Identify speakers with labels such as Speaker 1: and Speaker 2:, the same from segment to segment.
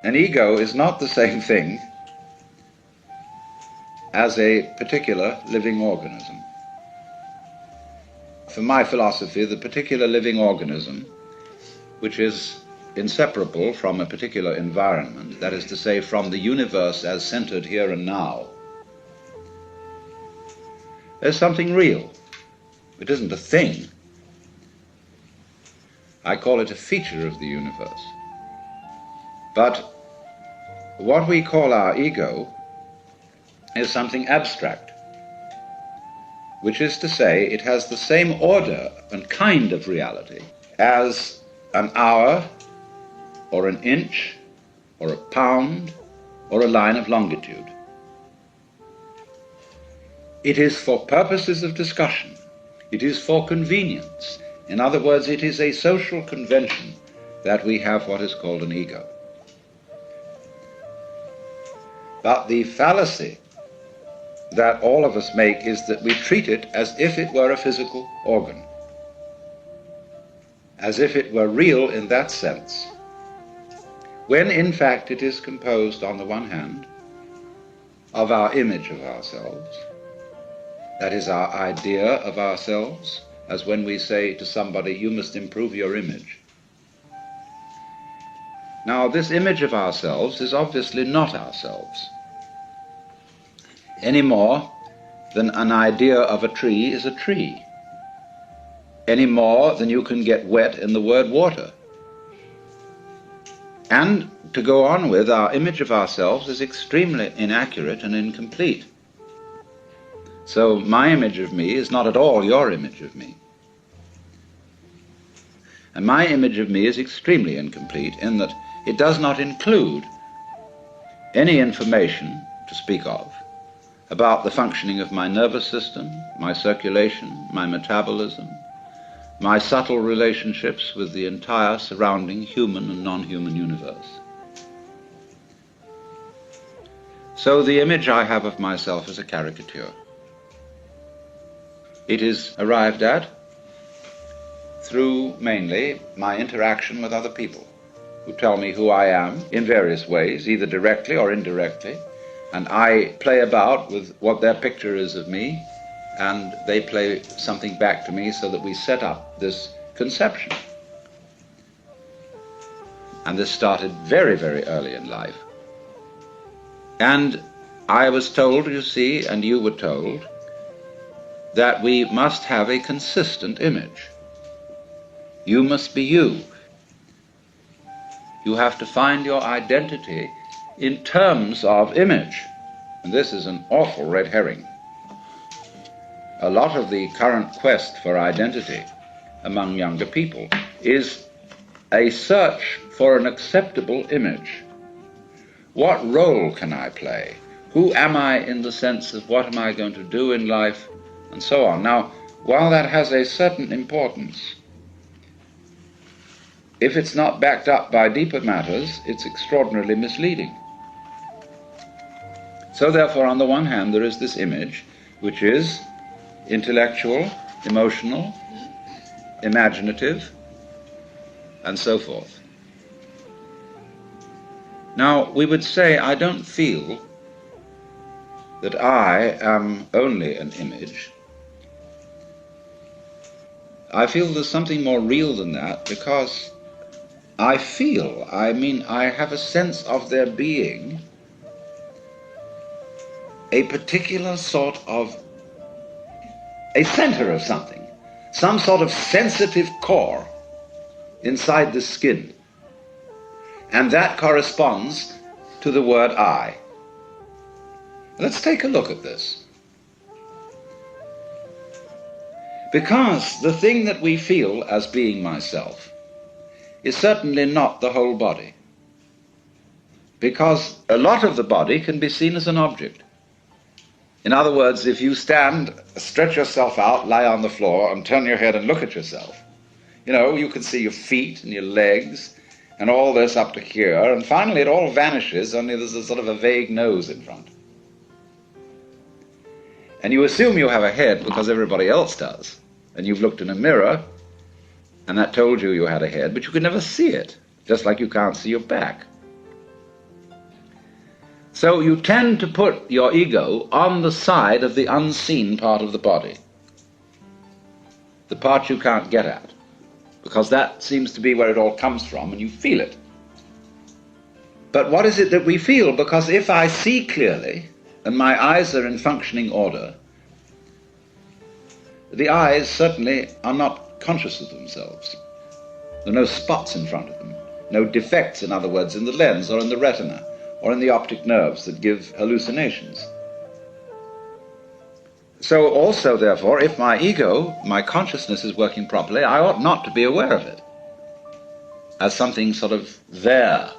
Speaker 1: An ego is not the same thing as a particular living organism. For my philosophy, the particular living organism, which is inseparable from a particular environment, that is to say, from the universe as centered here and now, is something real. It isn't a thing. I call it a feature of the universe. But what we call our ego is something abstract, which is to say, it has the same order and kind of reality as an hour, or an inch, or a pound, or a line of longitude. It is for purposes of discussion. It is for convenience. In other words, it is a social convention that we have what is called an ego. But the fallacy that all of us make is that we treat it as if it were a physical organ, as if it were real in that sense, when in fact it is composed, on the one hand, of our image of ourselves, that is, our idea of ourselves, as when we say to somebody, you must improve your image. Now, this image of ourselves is obviously not ourselves, any more than an idea of a tree is a tree, any more than you can get wet in the word water. And to go on with, our image of ourselves is extremely inaccurate and incomplete. So my image of me is not at all your image of me. And my image of me is extremely incomplete in that it does not include any information to speak of about the functioning of my nervous system, my circulation, my metabolism, my subtle relationships with the entire surrounding human and non-human universe. So the image I have of myself is a caricature. It is arrived at through mainly my interaction with other people who tell me who I am in various ways, either directly or indirectly, and I play about with what their picture is of me, and they play something back to me so that we set up this conception. And this started very, very early in life. And I was told, you see, and you were told, that we must have a consistent image. You must be you. You have to find your identity in terms of image. And this is an awful red herring. A lot of the current quest for identity among younger people is a search for an acceptable image. What role can I play? Who am I in the sense of what am I going to do in life? And so on. Now, while that has a certain importance, if it's not backed up by deeper matters, it's extraordinarily misleading. So therefore, on the one hand, there is this image, which is intellectual, emotional, imaginative, and so forth. Now, we would say, I don't feel that I am only an image. I feel there's something more real than that, because I have a sense of there being a particular sort of a center of something, some sort of sensitive core inside the skin. And that corresponds to the word I. Let's take a look at this. Because the thing that we feel as being myself is certainly not the whole body. Because a lot of the body can be seen as an object. In other words, if you stand, stretch yourself out, lie on the floor, and turn your head and look at yourself, you can see your feet and your legs and all this up to here, and finally it all vanishes, only there's a sort of a vague nose in front. And you assume you have a head because everybody else does. And you've looked in a mirror, and that told you you had a head, but you could never see it, just like you can't see your back. So you tend to put your ego on the side of the unseen part of the body, the part you can't get at, because that seems to be where it all comes from, and you feel it. But what is it that we feel? Because if I see clearly, and my eyes are in functioning order, the eyes certainly are not conscious of themselves. There are no spots in front of them, no defects, in other words, in the lens or in the retina or in the optic nerves that give hallucinations. So also, therefore, if my ego, my consciousness is working properly, I ought not to be aware of it as something sort of there,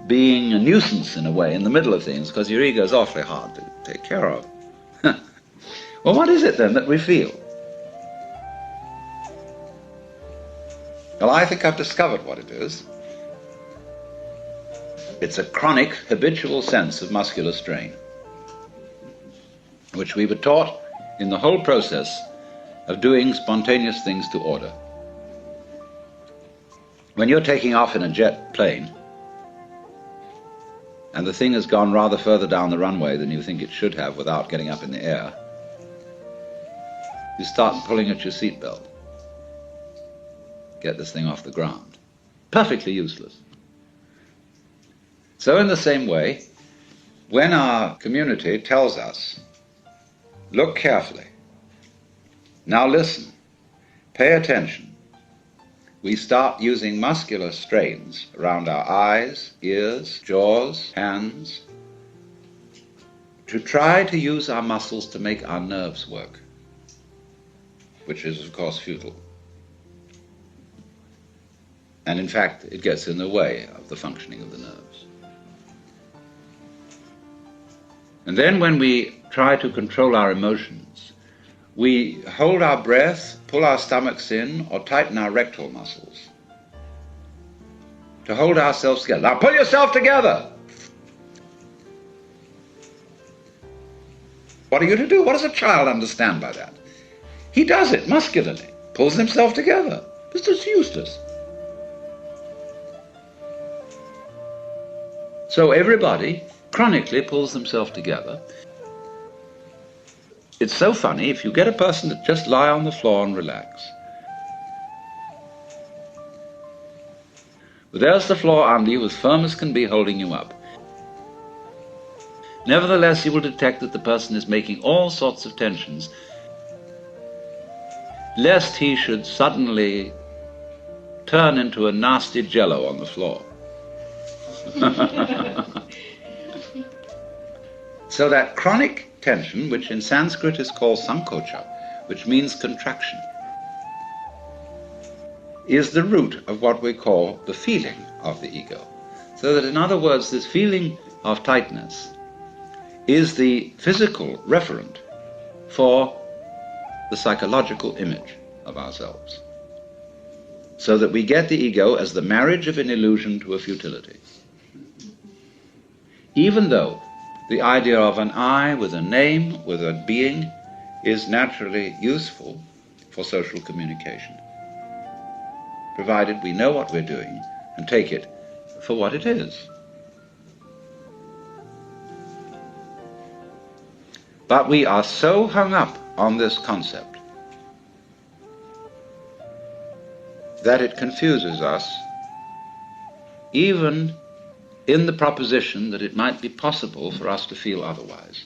Speaker 1: being a nuisance in a way in the middle of things, because your ego is awfully hard to take care of. Well, what is it then that we feel? Well, I think I've discovered what it is. It's a chronic, habitual sense of muscular strain, which we were taught in the whole process of doing spontaneous things to order. When you're taking off in a jet plane, and the thing has gone rather further down the runway than you think it should have without getting up in the air, you start pulling at your seatbelt. Get this thing off the ground. Perfectly useless. So in the same way, when our community tells us, look carefully, now listen, pay attention, we start using muscular strains around our eyes, ears, jaws, hands, to try to use our muscles to make our nerves work, which is, of course, futile. And in fact, it gets in the way of the functioning of the nerves. And then when we try to control our emotions, we hold our breath, pull our stomachs in, or tighten our rectal muscles to hold ourselves together. Now pull yourself together! What are you to do? What does a child understand by that? He does it muscularly, pulls himself together. It's just useless. So everybody chronically pulls themselves together. It's so funny, if you get a person to just lie on the floor and relax. But there's the floor under you, as firm as can be, holding you up. Nevertheless, you will detect that the person is making all sorts of tensions, lest he should suddenly turn into a nasty jello on the floor. So that chronic tension, which in Sanskrit is called sankocha, which means contraction, is the root of what we call the feeling of the ego. So that, in other words, this feeling of tightness is the physical referent for the psychological image of ourselves. So that we get the ego as the marriage of an illusion to a futility. Even though the idea of an I with a name, with a being, is naturally useful for social communication, provided we know what we're doing and take it for what it is. But we are so hung up on this concept that it confuses us, even in the proposition that it might be possible for us to feel otherwise.